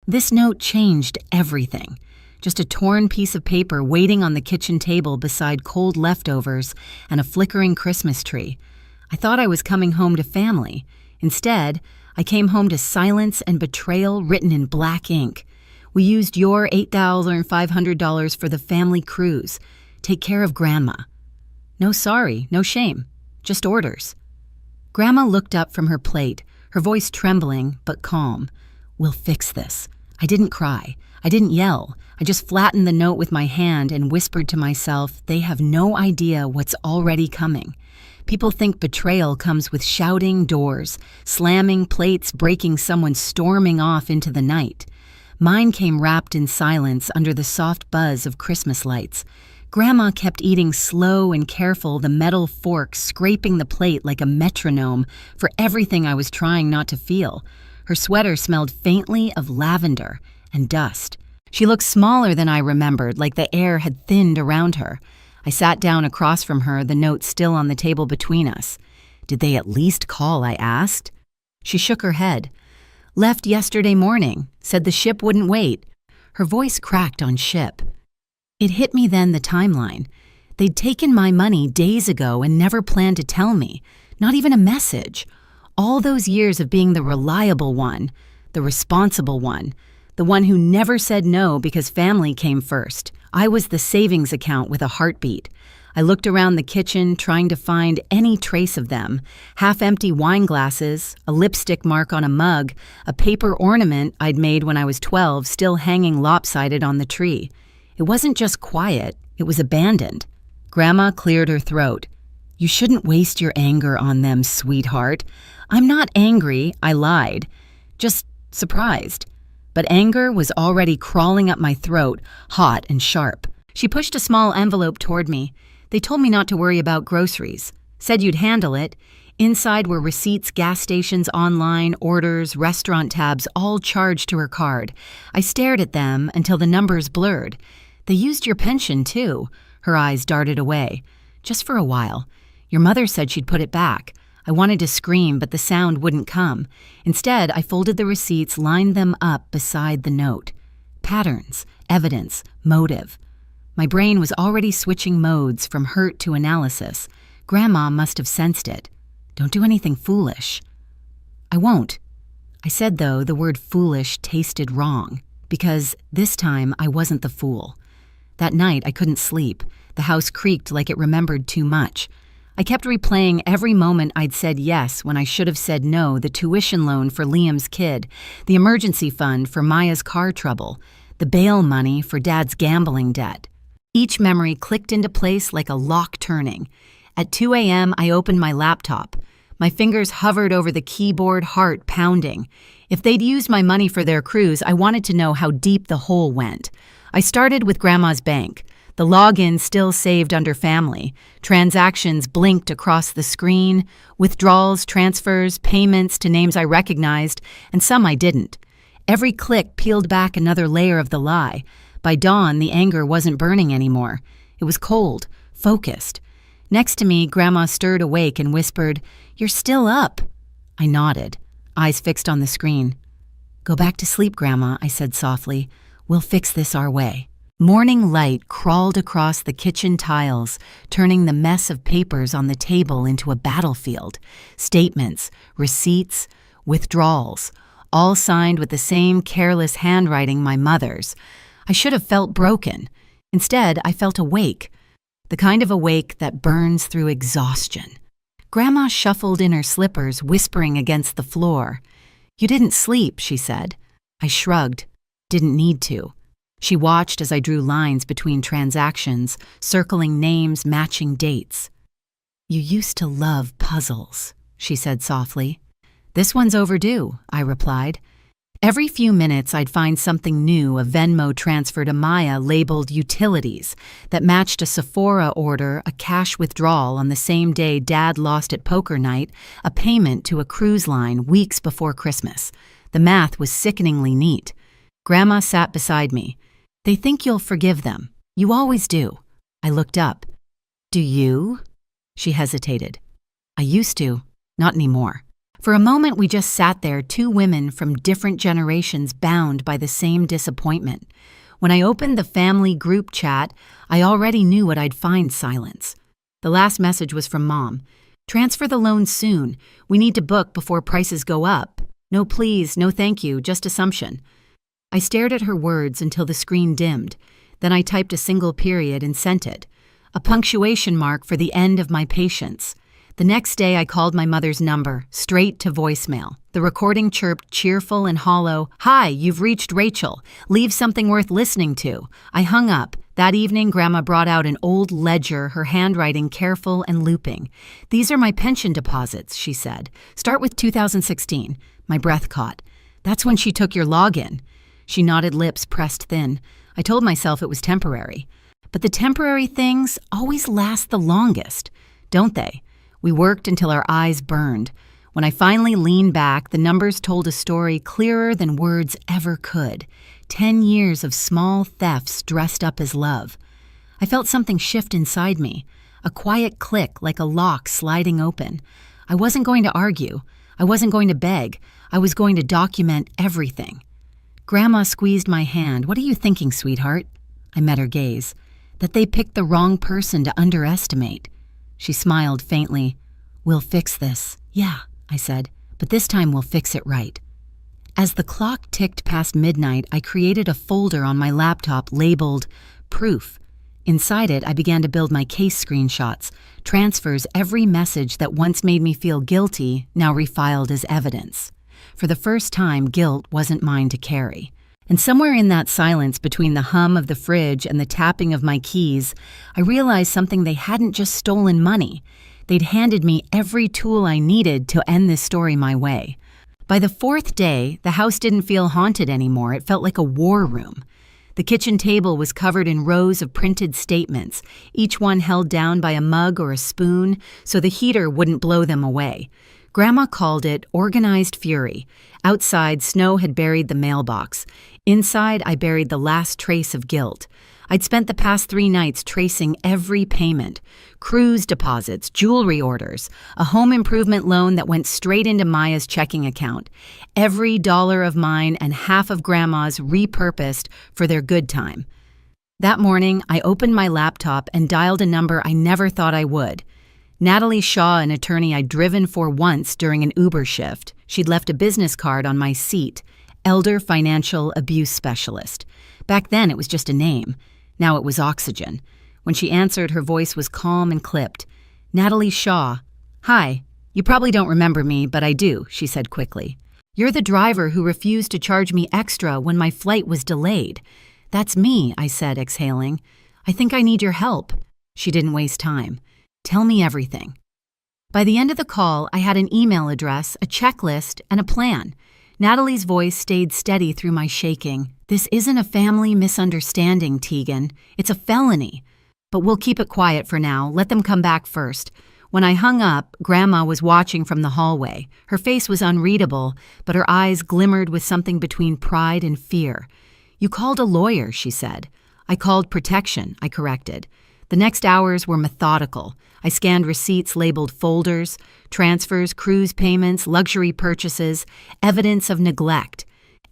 This note changed everything. Just a torn piece of paper waiting on the kitchen table beside cold leftovers and a flickering Christmas tree. I thought I was coming home to family. Instead, I came home to silence and betrayal written in black ink. We used your $8,500 for the family cruise. Take care of Grandma. No sorry, no shame, just orders. Grandma looked up from her plate, her voice trembling but calm. We'll fix this. I didn't cry. I didn't yell. I just flattened the note with my hand and whispered to myself, they have no idea what's already coming. People think betrayal comes with shouting doors, slamming plates, breaking someone, storming off into the night. Mine came wrapped in silence under the soft buzz of Christmas lights. Grandma kept eating slow and careful, the metal fork scraping the plate like a metronome for everything I was trying not to feel. Her sweater smelled faintly of lavender and dust. She looked smaller than I remembered, like the air had thinned around her. I sat down across from her, the note still on the table between us. Did they at least call, I asked. She shook her head. Left yesterday morning, said the ship wouldn't wait. Her voice cracked on ship. It hit me then, the timeline. They'd taken my money days ago and never planned to tell me, not even a message. All those years of being the reliable one, the responsible one, the one who never said no because family came first. I was the savings account with a heartbeat. I looked around the kitchen, trying to find any trace of them. Half-empty wine glasses, a lipstick mark on a mug, a paper ornament I'd made when I was 12 still hanging lopsided on the tree. It wasn't just quiet, it was abandoned. Grandma cleared her throat. You shouldn't waste your anger on them, sweetheart. I'm not angry, I lied. Just surprised. But anger was already crawling up my throat, hot and sharp. She pushed a small envelope toward me. They told me not to worry about groceries. Said you'd handle it. Inside were receipts, gas stations, online, orders, restaurant tabs, all charged to her card. I stared at them until the numbers blurred. They used your pension, too. Her eyes darted away. Just for a while. Your mother said she'd put it back. I wanted to scream, but the sound wouldn't come. Instead, I folded the receipts, lined them up beside the note. Patterns, evidence, motive. My brain was already switching modes from hurt to analysis. Grandma must have sensed it. Don't do anything foolish. I won't. I said, though, the word foolish tasted wrong, because this time I wasn't the fool. That night, I couldn't sleep. The house creaked like it remembered too much. I kept replaying every moment I'd said yes when I should have said no, the tuition loan for Liam's kid, the emergency fund for Maya's car trouble, the bail money for Dad's gambling debt. Each memory clicked into place like a lock turning. At 2 a.m., I opened my laptop. My fingers hovered over the keyboard, heart pounding. If they'd used my money for their cruise, I wanted to know how deep the hole went. I started with Grandma's bank. The login still saved under family. Transactions blinked across the screen, withdrawals, transfers, payments to names I recognized, and some I didn't. Every click peeled back another layer of the lie. By dawn, the anger wasn't burning anymore. It was cold, focused. Next to me, Grandma stirred awake and whispered, "You're still up." I nodded, eyes fixed on the screen. "Go back to sleep, Grandma," I said softly. "We'll fix this our way." Morning light crawled across the kitchen tiles, turning the mess of papers on the table into a battlefield. Statements, receipts, withdrawals, all signed with the same careless handwriting my mother's. I should have felt broken. Instead, I felt awake, the kind of awake that burns through exhaustion. Grandma shuffled in her slippers, whispering against the floor. "You didn't sleep," she said. I shrugged. Didn't need to. She watched as I drew lines between transactions, circling names, matching dates. "You used to love puzzles," she said softly. "This one's overdue," I replied. Every few minutes, I'd find something new, a Venmo transfer to Maya labeled utilities that matched a Sephora order, a cash withdrawal on the same day Dad lost at poker night, a payment to a cruise line weeks before Christmas. The math was sickeningly neat. Grandma sat beside me. "They think you'll forgive them. You always do." I looked up. "Do you?" She hesitated. "I used to. Not anymore." For a moment, we just sat there, two women from different generations bound by the same disappointment. When I opened the family group chat, I already knew what I'd find: silence. The last message was from Mom. "Transfer the loan soon. We need to book before prices go up. No please, no thank you, just assumption." I stared at her words until the screen dimmed. Then I typed a single period and sent it. A punctuation mark for the end of my patience. The next day I called my mother's number, straight to voicemail. The recording chirped, cheerful and hollow, "Hi, you've reached Rachel. Leave something worth listening to." I hung up. That evening, Grandma brought out an old ledger, her handwriting careful and looping. "These are my pension deposits," she said. "Start with 2016. My breath caught. "That's when she took your login." She nodded, lips pressed thin. I told myself it was temporary. But the temporary things always last the longest, don't they? We worked until our eyes burned. When I finally leaned back, the numbers told a story clearer than words ever could. 10 years of small thefts dressed up as love. I felt something shift inside me, a quiet click like a lock sliding open. I wasn't going to argue. I wasn't going to beg. I was going to document everything. Grandma squeezed my hand. "What are you thinking, sweetheart?" I met her gaze. "That they picked the wrong person to underestimate." She smiled faintly. "We'll fix this." "Yeah," I said, "but this time we'll fix it right." As the clock ticked past midnight, I created a folder on my laptop labeled Proof. Inside it, I began to build my case screenshots, transfers, every message that once made me feel guilty, now refiled as evidence. For the first time, guilt wasn't mine to carry. And somewhere in that silence between the hum of the fridge and the tapping of my keys, I realized something: they hadn't just stolen money. They'd handed me every tool I needed to end this story my way. By the fourth day, the house didn't feel haunted anymore. It felt like a war room. The kitchen table was covered in rows of printed statements, each one held down by a mug or a spoon so the heater wouldn't blow them away. Grandma called it organized fury. Outside, snow had buried the mailbox. Inside, I buried the last trace of guilt. I'd spent the past 3 nights tracing every payment: cruise deposits, jewelry orders, a home improvement loan that went straight into Maya's checking account, every dollar of mine and half of Grandma's repurposed for their good time. That morning, I opened my laptop and dialed a number I never thought I would. Natalie Shaw, an attorney I'd driven for once during an Uber shift. She'd left a business card on my seat: Elder Financial Abuse Specialist. Back then, it was just a name. Now it was oxygen. When she answered, her voice was calm and clipped. "Natalie Shaw." "Hi. You probably don't remember me, but I do," she said quickly. "You're the driver who refused to charge me extra when my flight was delayed." "That's me," I said, exhaling. "I think I need your help." She didn't waste time. "Tell me everything." By the end of the call, I had an email address, a checklist, and a plan. Natalie's voice stayed steady through my shaking. "This isn't a family misunderstanding, Tegan. It's a felony. But we'll keep it quiet for now. Let them come back first." When I hung up, Grandma was watching from the hallway. Her face was unreadable, but her eyes glimmered with something between pride and fear. "You called a lawyer," she said. "I called protection," I corrected. The next hours were methodical. I scanned receipts labeled folders, transfers, cruise payments, luxury purchases, evidence of neglect.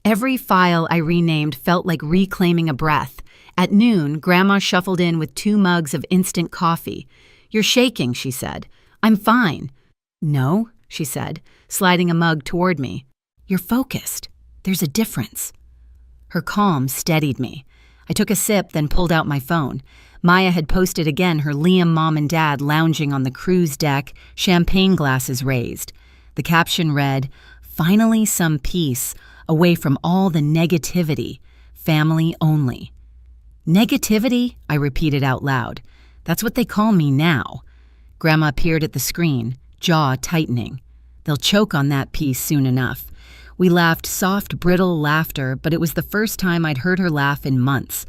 Every file I renamed felt like reclaiming a breath. At noon, Grandma shuffled in with 2 mugs of instant coffee. "You're shaking," she said. "I'm fine." "No," she said, sliding a mug toward me. "You're focused. There's a difference." Her calm steadied me. I took a sip, then pulled out my phone. Maya had posted again her Liam mom and dad lounging on the cruise deck, champagne glasses raised. The caption read, "Finally some peace, away from all the negativity. Family only." "Negativity?" I repeated out loud. "That's what they call me now." Grandma peered at the screen, jaw tightening. "They'll choke on that piece soon enough." We laughed soft, brittle laughter, but it was the first time I'd heard her laugh in months.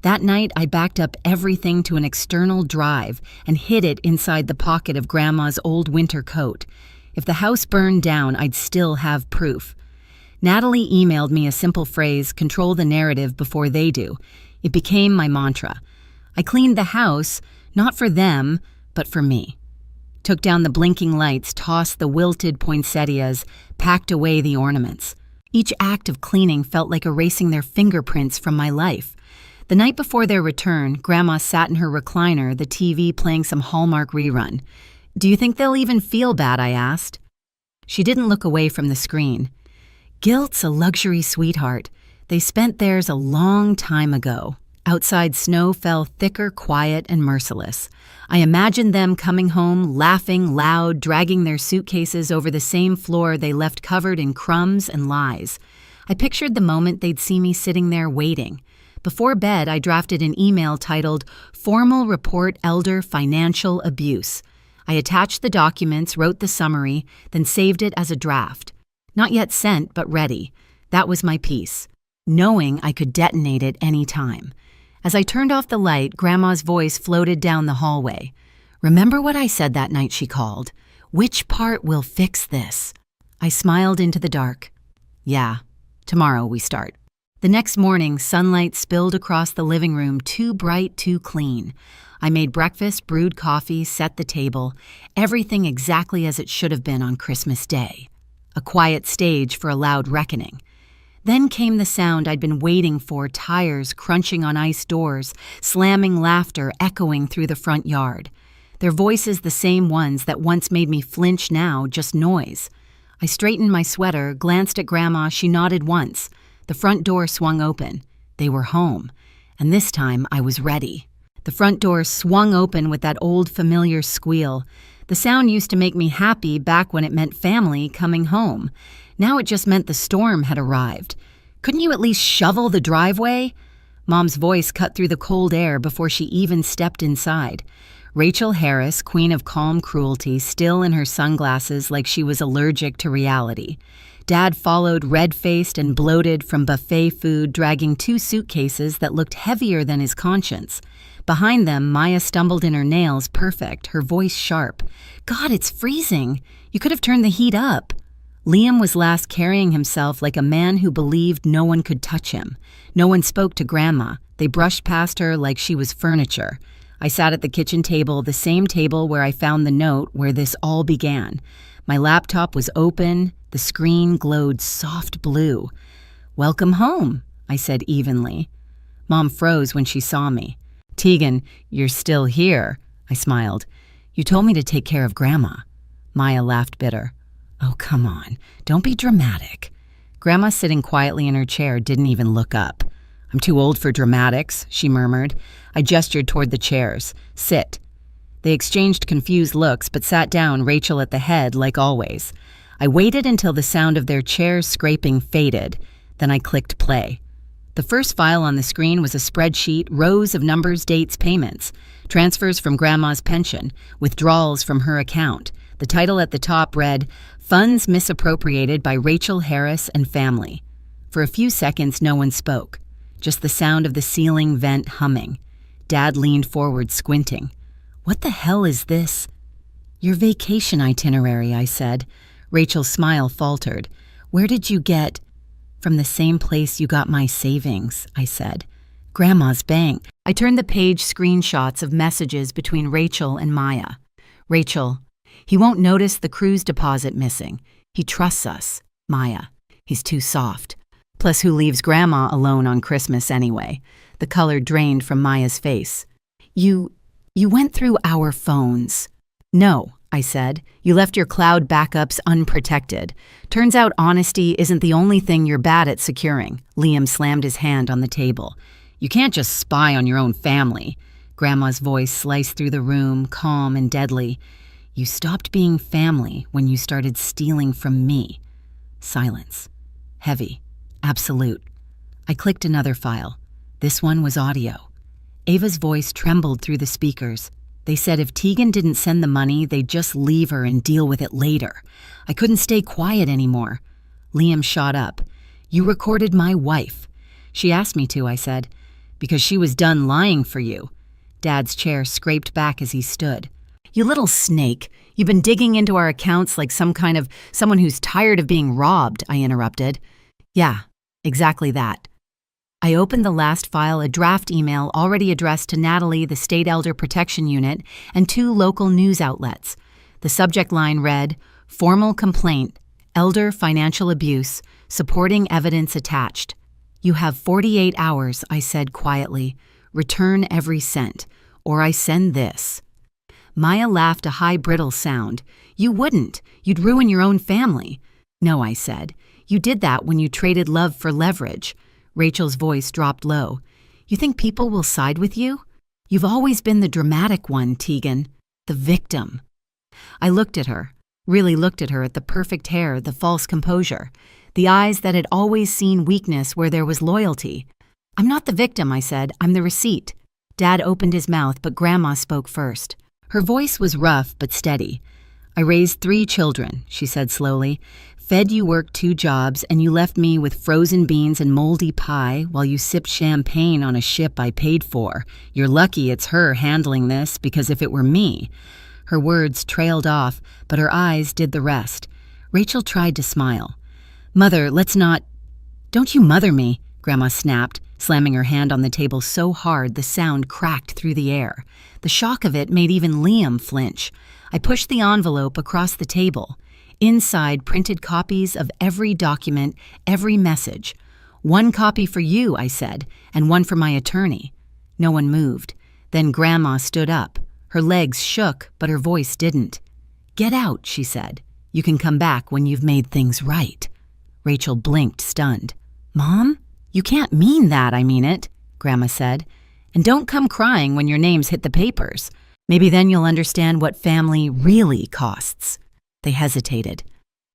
That night, I backed up everything to an external drive and hid it inside the pocket of Grandma's old winter coat. If the house burned down, I'd still have proof. Natalie emailed me a simple phrase: "Control the narrative before they do." It became my mantra. I cleaned the house, not for them, but for me. took down the blinking lights, tossed the wilted poinsettias, packed away the ornaments. Each act of cleaning felt like erasing their fingerprints from my life. The night before their return, Grandma sat in her recliner, the TV playing some Hallmark rerun. "Do you think they'll even feel bad?" I asked. She didn't look away from the screen. "Guilt's a luxury, sweetheart. They spent theirs a long time ago." Outside, snow fell thicker, quiet, and merciless. I imagined them coming home, laughing loud, dragging their suitcases over the same floor they left covered in crumbs and lies. I pictured the moment they'd see me sitting there waiting. Before bed, I drafted an email titled, "Formal Report Elder Financial Abuse." I attached the documents, wrote the summary, then saved it as a draft. Not yet sent, but ready. That was my peace, knowing I could detonate it any time. As I turned off the light, Grandma's voice floated down the hallway. "Remember what I said that night?" she called. "Which part will fix this?" I smiled into the dark. "Yeah, tomorrow we start." The next morning, sunlight spilled across the living room, too bright, too clean. I made breakfast, brewed coffee, set the table, everything exactly as it should have been on Christmas Day. A quiet stage for a loud reckoning. Then came the sound I'd been waiting for, tires crunching on ice doors, slamming laughter echoing through the front yard. Their voices the same ones that once made me flinch, now just noise. I straightened my sweater, glanced at Grandma, she nodded once. The front door swung open. They were home. And this time I was ready. The front door swung open with that old familiar squeal. The sound used to make me happy back when it meant family coming home. Now it just meant the storm had arrived. "Couldn't you at least shovel the driveway?" Mom's voice cut through the cold air before she even stepped inside. Rachel Harris, queen of calm cruelty, still in her sunglasses like she was allergic to reality. Dad followed, red-faced and bloated from buffet food, dragging 2 suitcases that looked heavier than his conscience. Behind them, Maya stumbled in her nails, perfect, her voice sharp. "God, it's freezing. You could have turned the heat up." Liam was last carrying himself like a man who believed no one could touch him. No one spoke to Grandma. They brushed past her like she was furniture. I sat at the kitchen table, the same table where I found the note where this all began. My laptop was open. The screen glowed soft blue. "Welcome home," I said evenly. Mom froze when she saw me. "Tegan, you're still here," I smiled. "You told me to take care of Grandma." Maya laughed bitter. "Oh, come on. Don't be dramatic." Grandma, sitting quietly in her chair, didn't even look up. "I'm too old for dramatics," she murmured. I gestured toward the chairs. "Sit." They exchanged confused looks, but sat down, Rachel at the head, like always. I waited until the sound of their chairs scraping faded. Then I clicked play. The first file on the screen was a spreadsheet, rows of numbers, dates, payments, transfers from Grandma's pension, withdrawals from her account. The title at the top read, "Funds Misappropriated by Rachel Harris and Family." For a few seconds, no one spoke. Just the sound of the ceiling vent humming. Dad leaned forward, squinting. "What the hell is this?" "Your vacation itinerary," I said. Rachel's smile faltered. "Where did you get—" "From the same place you got my savings," I said. "Grandma's bank." I turned the page, screenshots of messages between Rachel and Maya. Rachel: "He won't notice the cruise deposit missing. He trusts us." Maya: "He's too soft. Plus, who leaves Grandma alone on Christmas anyway?" The color drained from Maya's face. You went through our phones." "No," I said. "You left your cloud backups unprotected. Turns out honesty isn't the only thing you're bad at securing." Liam slammed his hand on the table. "You can't just spy on your own family." Grandma's voice sliced through the room, calm and deadly. "You stopped being family when you started stealing from me." Silence. Heavy. Absolute. I clicked another file. This one was audio. Ava's voice trembled through the speakers. They said if Tegan didn't send the money, they'd just leave her and deal with it later. I couldn't stay quiet anymore. Liam shot up. "You recorded my wife." "She asked me to," I said. "Because she was done lying for you." Dad's chair scraped back as he stood. "You little snake. You've been digging into our accounts like someone who's tired of being robbed," I interrupted. "Yeah, exactly that." I opened the last file, a draft email already addressed to Natalie, the State Elder Protection Unit, and 2 local news outlets. The subject line read, "Formal complaint, elder financial abuse, supporting evidence attached." "You have 48 hours," I said quietly. "Return every cent, or I send this." Maya laughed a high brittle sound. "You wouldn't. You'd ruin your own family." "No," I said. "You did that when you traded love for leverage." Rachel's voice dropped low. "You think people will side with you? You've always been the dramatic one, Tegan. The victim." I looked at her, really looked at her, at the perfect hair, the false composure, the eyes that had always seen weakness where there was loyalty. "I'm not the victim," I said. "I'm the receipt." Dad opened his mouth, but Grandma spoke first. Her voice was rough but steady. "I raised 3 children," she said slowly. "Fed you, worked 2 jobs, and you left me with frozen beans and moldy pie while you sipped champagne on a ship I paid for. You're lucky it's her handling this, because if it were me—" Her words trailed off, but her eyes did the rest. Rachel tried to smile. "Mother, let's not—" "Don't you mother me," Grandma snapped, slamming her hand on the table so hard the sound cracked through the air. The shock of it made even Liam flinch. I pushed the envelope across the table. Inside, printed copies of every document, every message. "1 copy for you," I said, "and 1 for my attorney." No one moved. Then Grandma stood up. Her legs shook, but her voice didn't. "Get out," she said. "You can come back when you've made things right." Rachel blinked, stunned. "Mom? You can't mean that." "I mean it," Grandma said. "And don't come crying when your names hit the papers. Maybe then you'll understand what family really costs." They hesitated.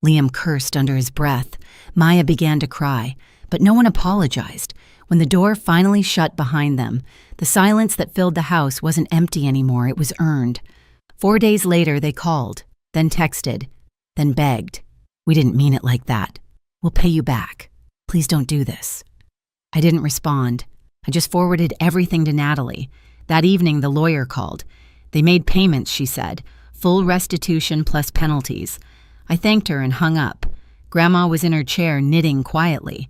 Liam cursed under his breath. Maya began to cry, but no one apologized. When the door finally shut behind them, the silence that filled the house wasn't empty anymore, it was earned. 4 days later, they called, then texted, then begged. "We didn't mean it like that. We'll pay you back. Please don't do this." I didn't respond. I just forwarded everything to Natalie. That evening, the lawyer called. "They made payments," she said. "Full restitution plus penalties." I thanked her and hung up. Grandma was in her chair knitting quietly.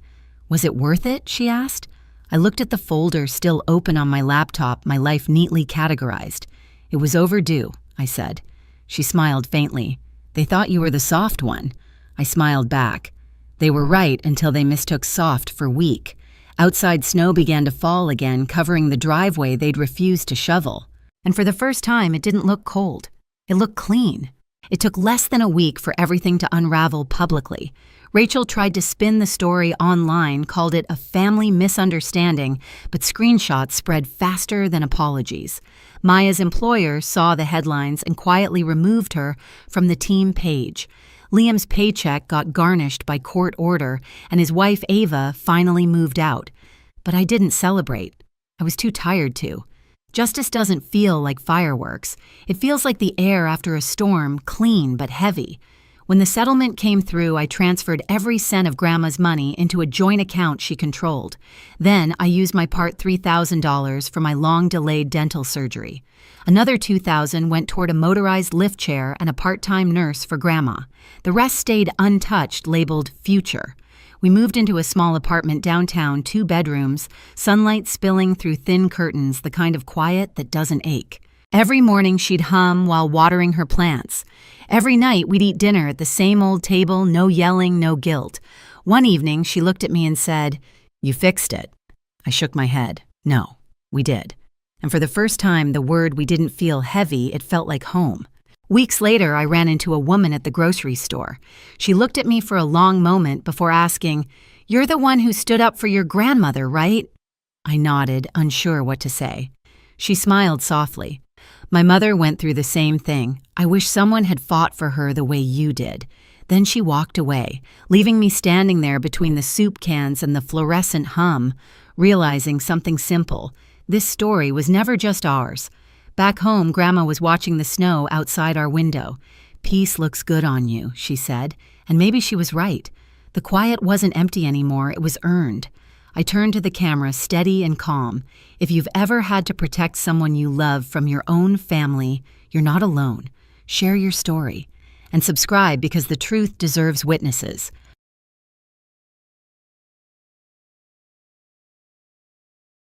"Was it worth it?" she asked. I looked at the folder still open on my laptop, my life neatly categorized. "It was overdue," I said. She smiled faintly. "They thought you were the soft one." I smiled back. They were right until they mistook soft for weak. Outside snow began to fall again, covering the driveway they'd refused to shovel. And for the first time, it didn't look cold. It looked clean. It took less than a week for everything to unravel publicly. Rachel tried to spin the story online, called it a family misunderstanding, but screenshots spread faster than apologies. Maya's employer saw the headlines and quietly removed her from the team page. Liam's paycheck got garnished by court order, and his wife Ava finally moved out. But I didn't celebrate. I was too tired to. Justice doesn't feel like fireworks. It feels like the air after a storm, clean but heavy. When the settlement came through, I transferred every cent of Grandma's money into a joint account she controlled. Then I used my part $3,000 for my long-delayed dental surgery. Another $2,000 went toward a motorized lift chair and a part-time nurse for Grandma. The rest stayed untouched, labeled future. We moved into a small apartment downtown, 2 bedrooms, sunlight spilling through thin curtains, the kind of quiet that doesn't ache. Every morning she'd hum while watering her plants. Every night we'd eat dinner at the same old table, no yelling, no guilt. One evening she looked at me and said, "You fixed it." I shook my head. No, we did. And for the first time, the word we didn't feel heavy, it felt like home. Weeks later, I ran into a woman at the grocery store. She looked at me for a long moment before asking, "You're the one who stood up for your grandmother, right?" I nodded, unsure what to say. She smiled softly. "My mother went through the same thing. I wish someone had fought for her the way you did." Then she walked away, leaving me standing there between the soup cans and the fluorescent hum, realizing something simple. This story was never just ours. Back home, Grandma was watching the snow outside our window. "Peace looks good on you," she said, and maybe she was right. The quiet wasn't empty anymore, it was earned. I turned to the camera, steady and calm. If you've ever had to protect someone you love from your own family, you're not alone. Share your story. And subscribe because the truth deserves witnesses.